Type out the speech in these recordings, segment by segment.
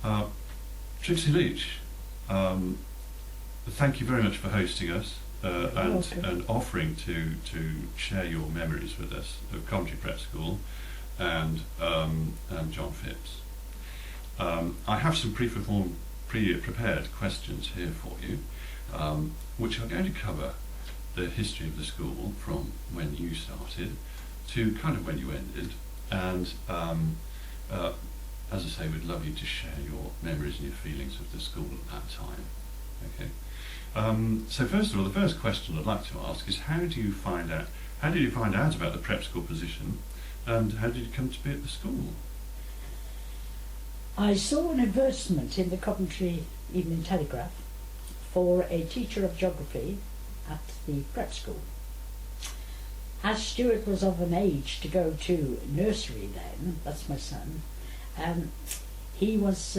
Trixie Leech, thank you very much for hosting us and offering to share your memories with us of Coventry Prep School and John Phipps. I have some pre-prepared questions here for you, which are going to cover the history of the school from when you started to kind of when you ended, and as I say, we'd love you to share your memories and your feelings of the school at that time. Okay. So first of all, the first question I'd like to ask is how did you find out about the prep school position, and how did you come to be at the school? I saw an advertisement in the Coventry Evening Telegraph for a teacher of geography at the prep school. As Stuart was of an age to go to nursery then, that's my son, he was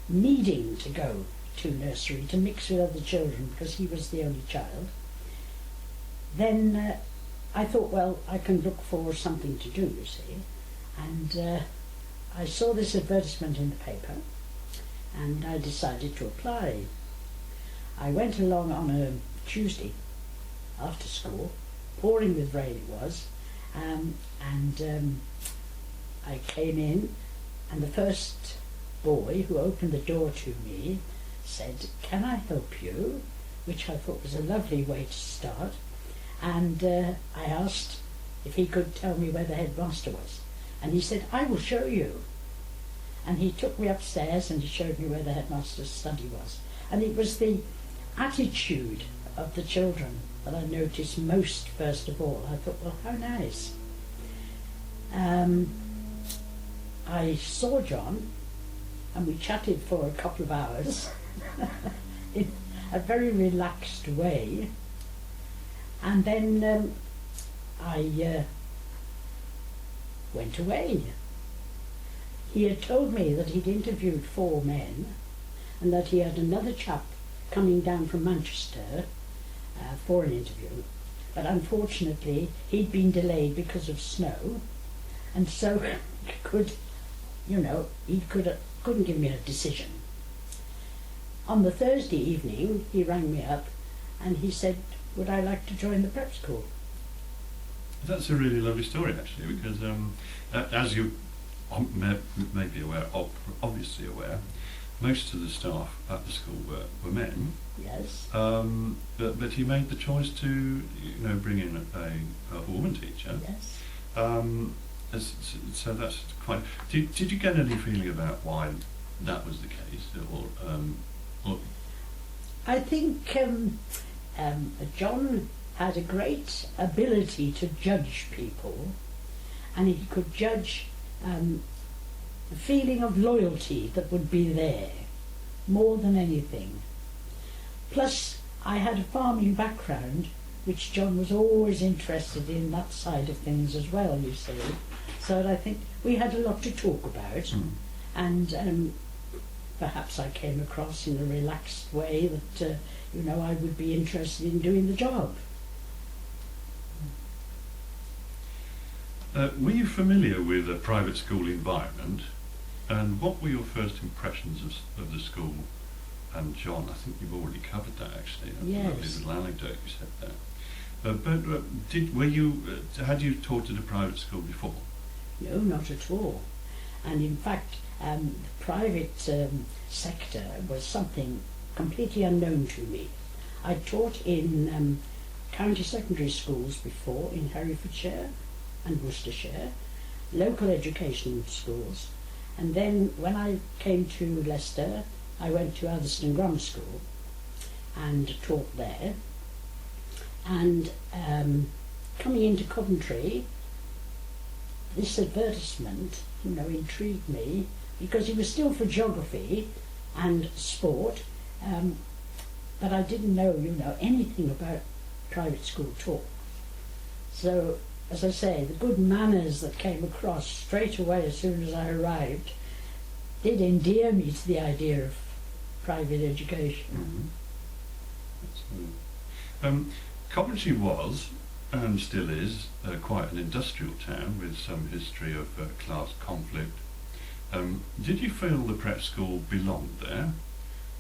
needing to go to nursery to mix with other children because he was the only child. Then I thought, well, I can look for something to do, you see, and I saw this advertisement in the paper and I decided to apply. I went along on a Tuesday after school, pouring with rain it was, and I came in, and the first boy who opened the door to me said, "Can I help you?" which I thought was a lovely way to start, and I asked if he could tell me where the headmaster was, and he said, "I will show you." And he took me upstairs and he showed me where the headmaster's study was, and it was the attitude of the children that I noticed most first of all. I thought, well, how nice. I saw John and we chatted for a couple of hours in a very relaxed way, and then I went away. He had told me that he'd interviewed 4 men and that he had another chap coming down from Manchester for an interview, but unfortunately he'd been delayed because of snow, and so he couldn't give me a decision. On the Thursday evening he rang me up and he said, would I like to join the prep school? That's a really lovely story actually, because as you may be aware, obviously aware, most of the staff at the school were men. Yes. But he made the choice to bring in a woman teacher. Yes. So that's quite. Did you get any feeling about why that was the case, or? I think John had a great ability to judge people, and he could judge the feeling of loyalty that would be there more than anything. Plus, I had a farming background, which John was always interested in that side of things as well, you see. So I think we had a lot to talk about, and perhaps I came across in a relaxed way that I would be interested in doing the job. Were you familiar with a private school environment, and what were your first impressions of the school? And John, I think you've already covered that actually. Yes. A lovely little anecdote you said there. But had you taught at a private school before? No, not at all. And in fact, the private sector was something completely unknown to me. I taught in county secondary schools before in Herefordshire and Worcestershire, local education schools, and then when I came to Leicester I went to Atherstone Grammar School and taught there, and coming into Coventry, this advertisement intrigued me because it was still for geography and sport, but I didn't know anything about private school talk. So, as I say, the good manners that came across straight away as soon as I arrived did endear me to the idea of private education. Mm-hmm. Coventry was, and still is, quite an industrial town with some history of class conflict Did you feel the prep school belonged there,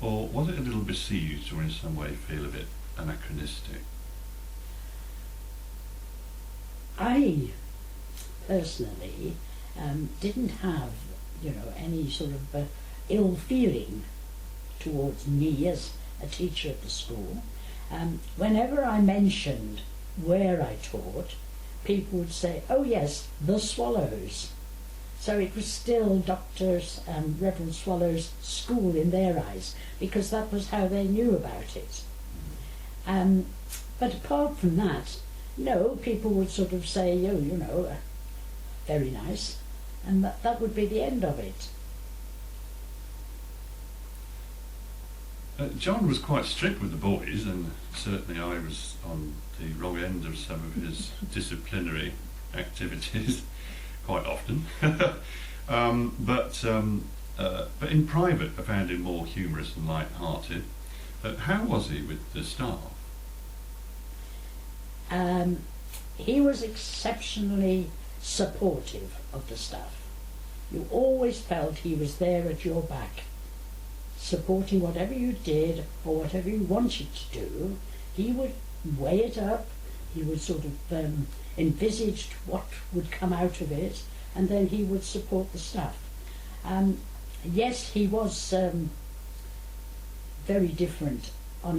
or was it a little besieged, or in some way feel a bit anachronistic? I personally didn't have, any sort of ill feeling towards me as a teacher at the school. Whenever I mentioned where I taught, people would say, "Oh yes, the Swallows." So it was still Dr. Reverend Swallow's school in their eyes, because that was how they knew about it. But apart from that, no, people would sort of say, "Oh, very nice," and that would be the end of it. John was quite strict with the boys, and certainly I was on the wrong end of some of his disciplinary activities quite often. But in private, I found him more humorous and light-hearted. How was he with the staff? He was exceptionally supportive of the staff. You always felt he was there at your back, supporting whatever you did or whatever you wanted to do. He would weigh it up, he would sort of envisage what would come out of it, and then he would support the staff. Yes, he was very different on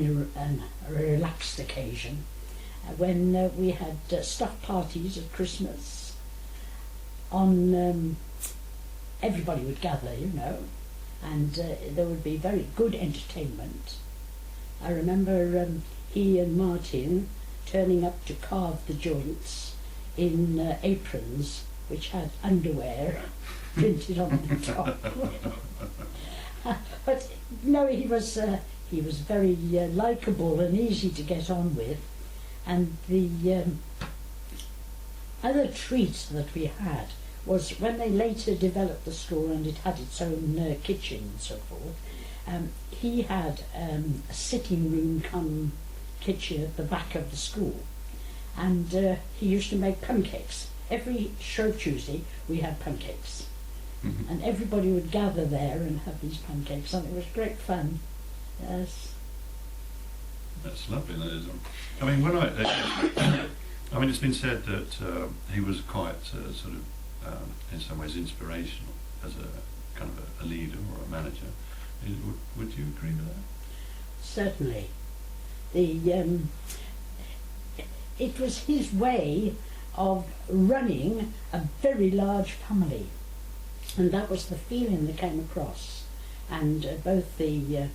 a relaxed occasion. When we had staff parties at Christmas, everybody would gather, and there would be very good entertainment. I remember he and Martin turning up to carve the joints in aprons which had underwear printed on the top. But no, he was very likeable and easy to get on with. And the other treat that we had was when they later developed the school and it had its own kitchen and so forth. He had a sitting room come kitchen at the back of the school, and he used to make pancakes. Every Shrove Tuesday we had pancakes, and everybody would gather there and have these pancakes, and it was great fun. Yes. That's lovely, that is. I mean, it's been said that he was quite in some ways inspirational as a kind of a leader or a manager. Would you agree with that? Certainly. It was his way of running a very large family, and that was the feeling that came across. And both the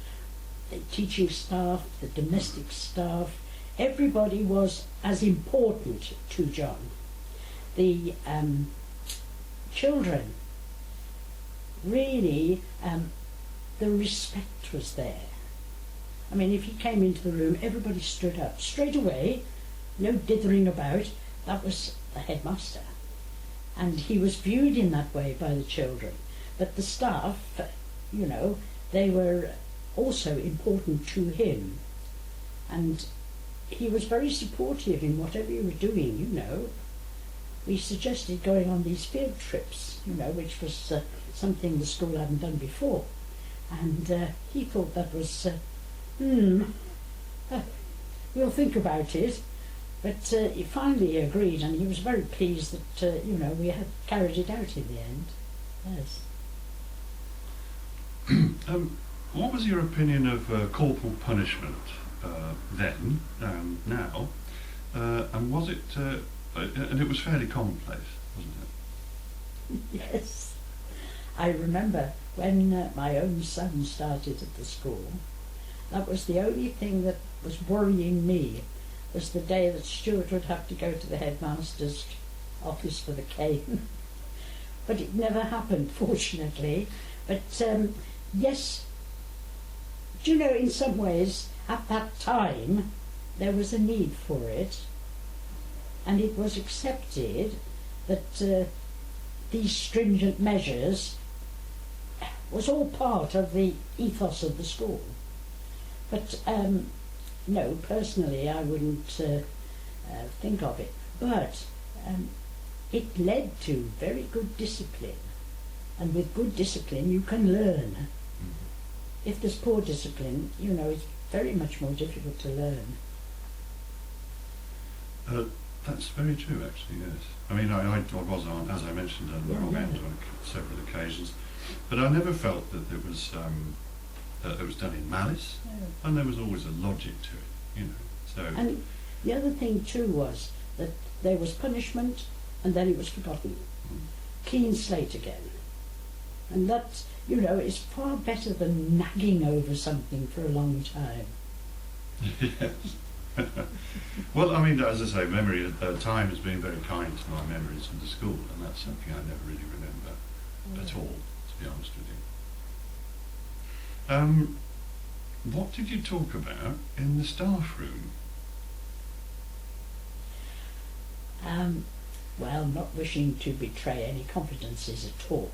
teaching staff, the domestic staff, everybody was as important to John. The children, really, the respect was there. I mean, if he came into the room, everybody stood up straight away, no dithering about. That was the headmaster, and he was viewed in that way by the children. But the staff, they were also important to him, and he was very supportive in whatever you were doing. We suggested going on these field trips, which was something the school hadn't done before, and he thought that was we'll think about it. But he finally agreed, and he was very pleased that we had carried it out in the end. Yes. What was your opinion of corporal punishment then and now? And was it? And it was fairly commonplace, wasn't it? Yes. I remember when my own son started at the school, that was the only thing that was worrying me, was the day that Stuart would have to go to the headmaster's office for the cane. But it never happened, fortunately. But yes, in some ways, at that time, there was a need for it, and it was accepted that these stringent measures was all part of the ethos of the school. But no, personally, I wouldn't think of it. But it led to very good discipline. And with good discipline, you can learn. Mm. If there's poor discipline, you know, it's very much more difficult to learn. That's very true, actually, yes. I mean, I was on, as I mentioned, on the wrong end on several occasions, but I never felt that it was done in malice, and there was always a logic to it, you know. So. And the other thing too was that there was punishment, and then it was forgotten. Clean slate again, and that, you know, is far better than nagging over something for a long time. Yes. Well, I mean, as I say, memory, time has been very kind to my memories of the school, and that's something I never really remember at all, to be honest with you. What did you talk about in the staff room? Well, not wishing to betray any confidences at all,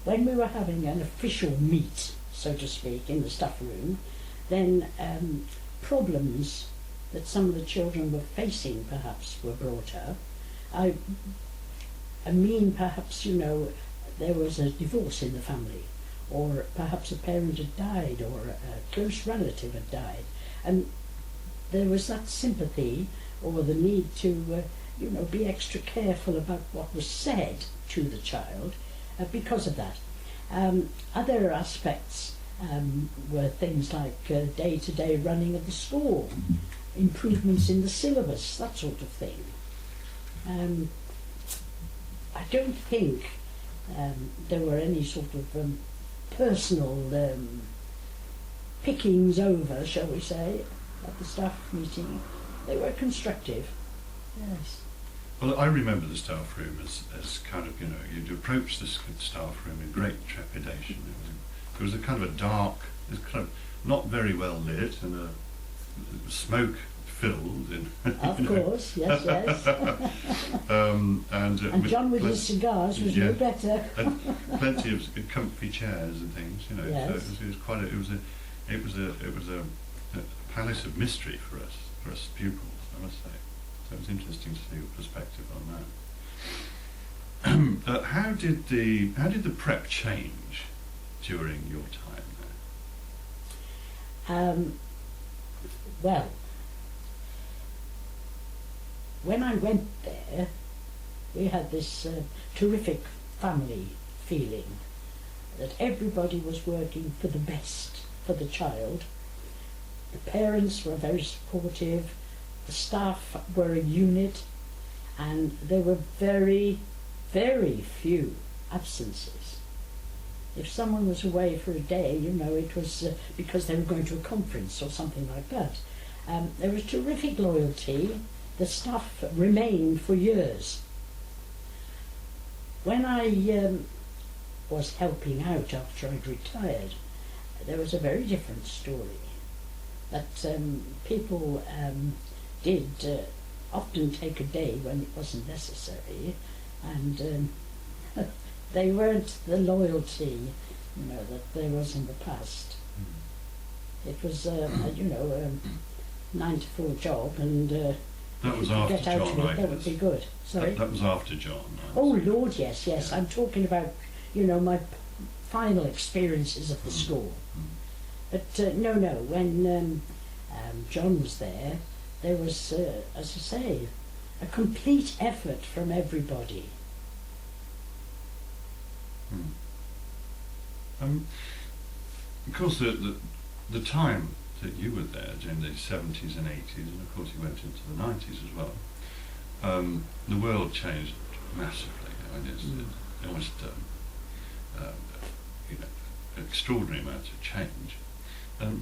when we were having an official meet, so to speak, in the staff room, then problems that some of the children were facing perhaps were brought up. I mean, perhaps, you know, there was a divorce in the family, or perhaps a parent had died, or a close relative had died, and there was that sympathy or the need to, you know, be extra careful about what was said to the child because of that. Other aspects were things like day-to-day running of the school, improvements in the syllabus, that sort of thing. I don't think there were any sort of personal pickings over, shall we say, at the staff meeting. They were constructive, yes. Well, I remember the staff room as kind of, you know, you'd approach the staff room in great trepidation. It was a kind of a dark, it was kind of not very well lit, and a smoke filled. Of course, yes, yes. And John with his cigars was no better. And plenty of comfy chairs and things, you know. Yes. So it was quite it was a palace of mystery for us pupils, I must say. So it was interesting to see your perspective on that. How did the prep change during your time there? Well, when I went there, we had this terrific family feeling that everybody was working for the best for the child. The parents were very supportive, the staff were a unit, and there were very, very few absences. If someone was away for a day, you know, it was because they were going to a conference or something like that. There was terrific loyalty. The staff remained for years. When I was helping out after I'd retired, there was a very different story. That people did often take a day when it wasn't necessary, and they weren't the loyalty, you know, that there was in the past. It was, you know, 9 to 4 job, and that was after get out John, of it, that would be good. Sorry? That was after John. Oh Lord, yes, yes. Yeah. I'm talking about, you know, my final experiences of the school. But no, when John was there was, as I say, a complete effort from everybody. Of course, the time that you were there during the 70s and 80s, and of course you went into the 90s as well, the world changed massively. I mean, it's almost you know, extraordinary amounts of change.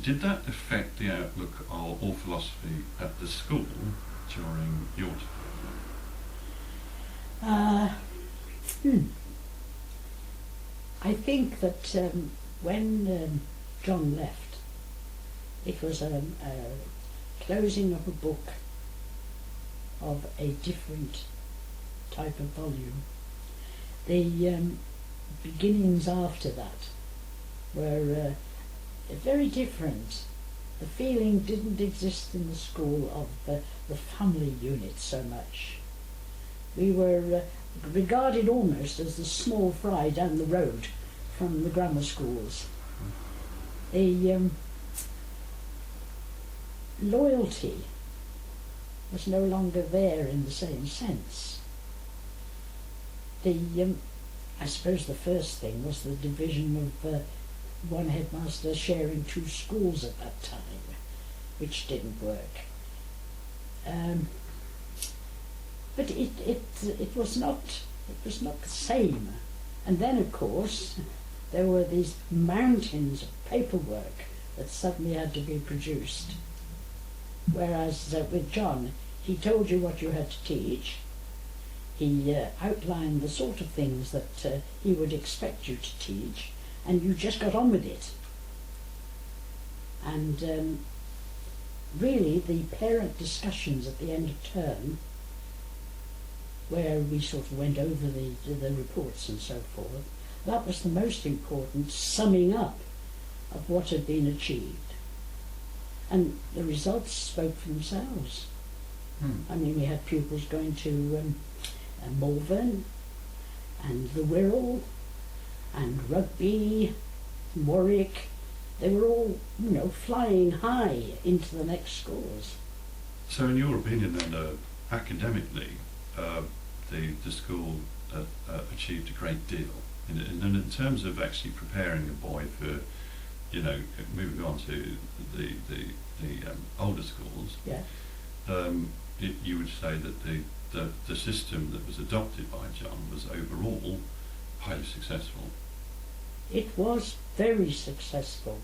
Did that affect the outlook or philosophy at the school during your time? I think that when John left, it was a closing of a book of a different type of volume. The beginnings after that were very different. The feeling didn't exist in the school of the family unit so much. We were regarded almost as the small fry down the road from the grammar schools. The loyalty was no longer there in the same sense. I suppose the first thing was the division of one headmaster sharing 2 schools at that time, which didn't work. But it was not the same. And then, of course, there were these mountains of paperwork that suddenly had to be produced. Whereas with John, he told you what you had to teach. He outlined the sort of things that he would expect you to teach, and you just got on with it. And really, the parent discussions at the end of term, where we sort of went over the reports and so forth, that was the most important summing up of what had been achieved. And the results spoke for themselves. I mean, we had pupils going to Malvern and the Wirral and Rugby, Warwick. They were all, flying high into the next schools. So in your opinion then, academically, the school achieved a great deal. And in terms of actually preparing a boy for, moving on to the older schools, yeah. You would say that the system that was adopted by John was overall highly successful. It was very successful,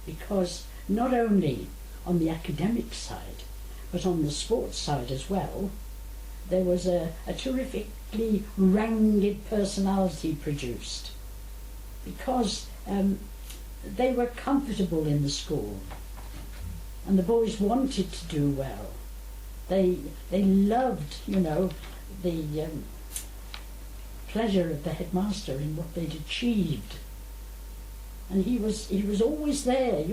because not only on the academic side, but on the sports side as well, there was a terrifically rounded personality produced, because they were comfortable in the school and the boys wanted to do well. They loved, the pleasure of the headmaster in what they'd achieved. And he was always there,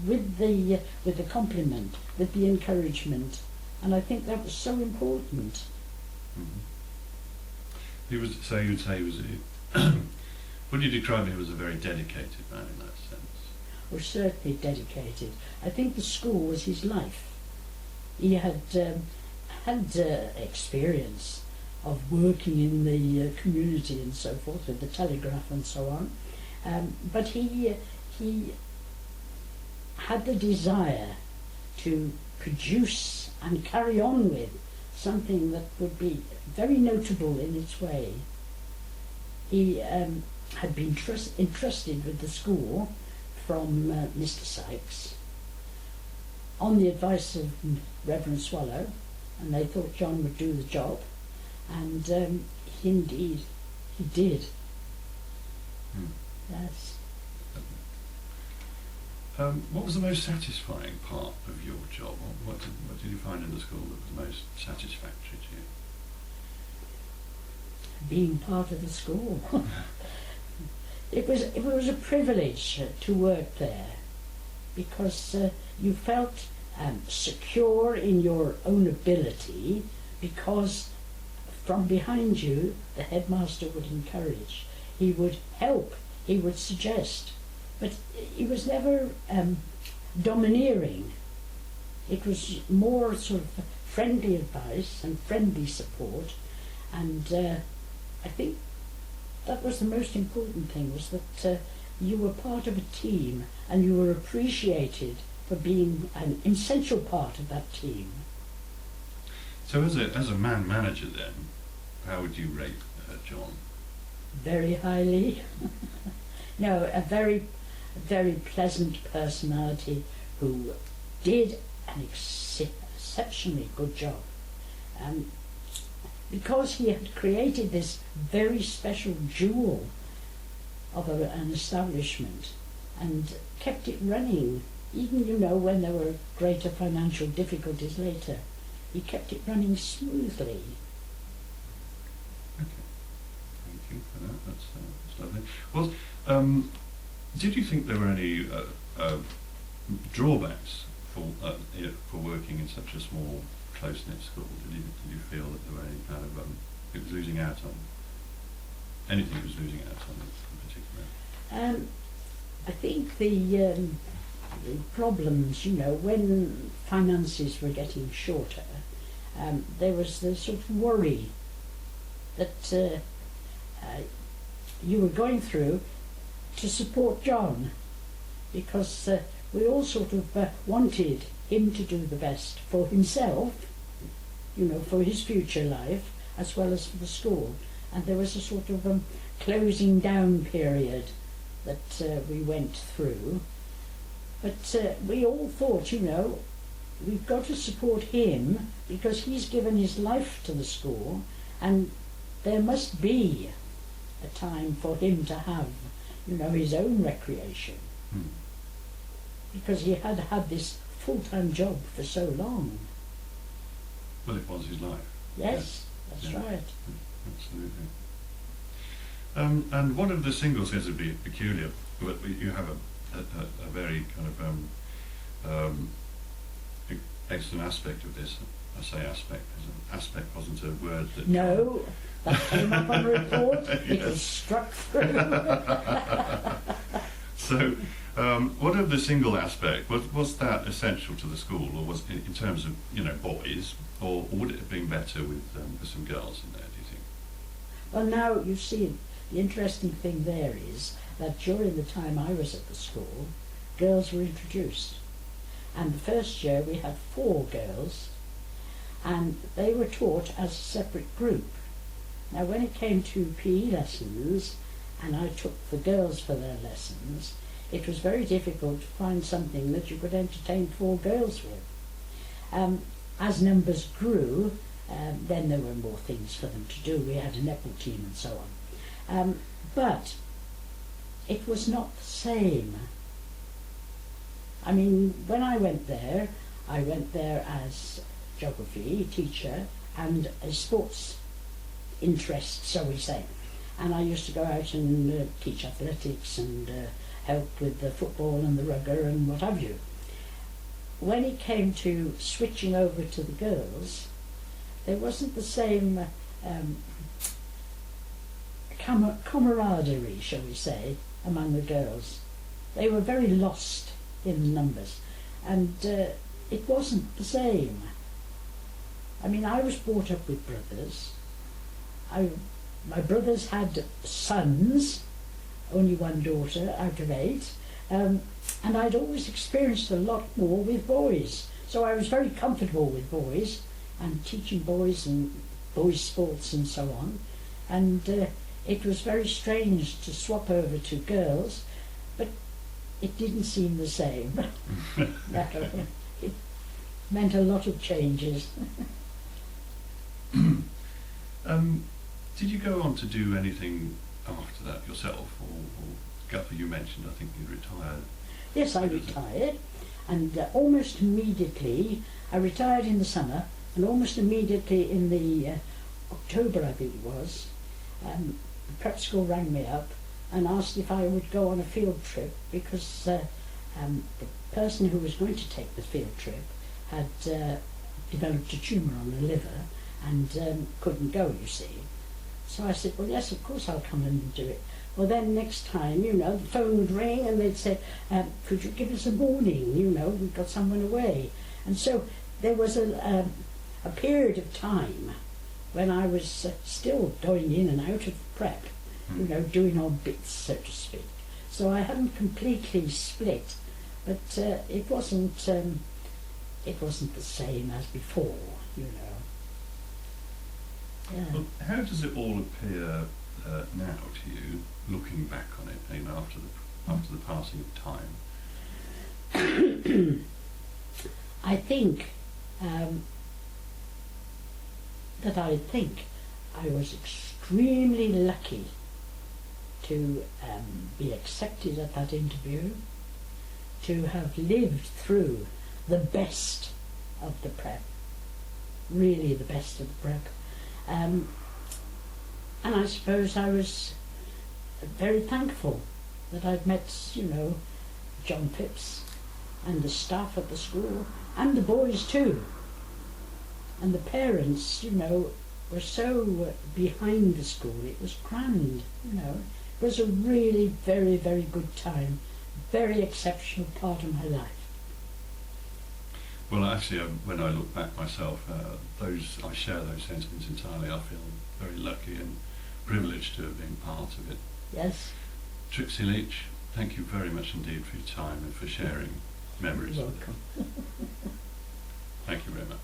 with the compliment, with the encouragement, and I think that was so important. Mm-hmm. You'd say he was would you describe him as a very dedicated man in that sense? Well, certainly dedicated. I think the school was his life. He had experience of working in the community and so forth, with the Telegraph and so on. But he had the desire to produce and carry on with something that would be very notable in its way. He had been entrusted with the school from Mr. Sykes on the advice of Reverend Swallow, and they thought John would do the job, and indeed he did. Yes. What was the most satisfying part of your job? What did you find in the school that was most satisfactory to you? Being part of the school. It was a privilege to work there, because you felt secure in your own ability, because from behind you the headmaster would encourage, he would help, he would suggest, but he was never domineering. It was more sort of friendly advice and friendly support, and I think that was the most important thing, was that you were part of a team and you were appreciated for being an essential part of that team. So as a man manager then, how would you rate John? Very highly. No, a very, very pleasant personality who did an exceptionally good job. Because he had created this very special jewel of an establishment and kept it running, even, when there were greater financial difficulties later, he kept it running smoothly. Okay, thank you for that. That's lovely. Well, did you think there were any drawbacks for working in such a small, close-knit school? Did you feel that there were any kind of it was losing out on? Anything it was losing out on in particular? I think the problems, when finances were getting shorter, there was the sort of worry that you were going through to support John, because we all sort of wanted him to do the best for himself, for his future life, as well as for the school. And there was a sort of closing down period that we went through. But we all thought, we've got to support him because he's given his life to the school, and there must be a time for him to have, his own recreation. Because he had had this full-time job for so long. Well, it was his life. Yes, that's right. Absolutely. And one of the singles is a bit peculiar, but you have a very kind of excellent aspect of this. I say aspect, because aspect wasn't a word that... No, that came up on report. It was struck through. So, what of the single aspect, was that essential to the school, or was in terms of, boys, or would it have been better with some girls in there, do you think? Well, now, you see, the interesting thing there is that during the time I was at the school, girls were introduced. And the first year we had 4 girls, and they were taught as a separate group. Now, when it came to PE lessons, and I took the girls for their lessons, it was very difficult to find something that you could entertain 4 girls with. As numbers grew, then there were more things for them to do. We had a netball team and so on. But it was not the same. I mean, when I went there as geography teacher and a sports interest, so we say. And I used to go out and teach athletics and help with the football and the rugger and what have you. When it came to switching over to the girls, there wasn't the same camaraderie, shall we say, among the girls. They were very lost in the numbers, and it wasn't the same. I mean, I was brought up with brothers. My brothers had sons, only 1 daughter out of 8, and I'd always experienced a lot more with boys. So I was very comfortable with boys and teaching boys and boys' sports and so on. And it was very strange to swap over to girls, but it didn't seem the same. It meant a lot of changes. Did you go on to do anything after that yourself, or you mentioned, I think you retired? Yes, I retired, and almost immediately, I retired in the summer, and almost immediately in the October, I think it was, the prep school rang me up and asked if I would go on a field trip, because the person who was going to take the field trip had developed a tumour on the liver and couldn't go, you see. So I said, well, yes, of course I'll come and do it. Well, then next time, the phone would ring and they'd say, could you give us a warning? We've got someone away. And so there was a period of time when I was still going in and out of prep, doing odd bits, so to speak. So I hadn't completely split, but it wasn't the same as before, Yeah. Well, how does it all appear now to you, looking back on it, after the passing of time? I think I was extremely lucky to be accepted at that interview, to have lived through the best of the prep, really the best of the prep. And I suppose I was very thankful that I'd met, John Phipps and the staff at the school, and the boys too. And the parents, were so behind the school. It was grand, you know. It was a really very, very good time, very exceptional part of my life. Well, actually, when I look back myself, I share those sentiments entirely. I feel very lucky and privileged to have been part of it. Yes. Trixie Leech, thank you very much indeed for your time and for sharing memories. You're welcome. Thank you very much.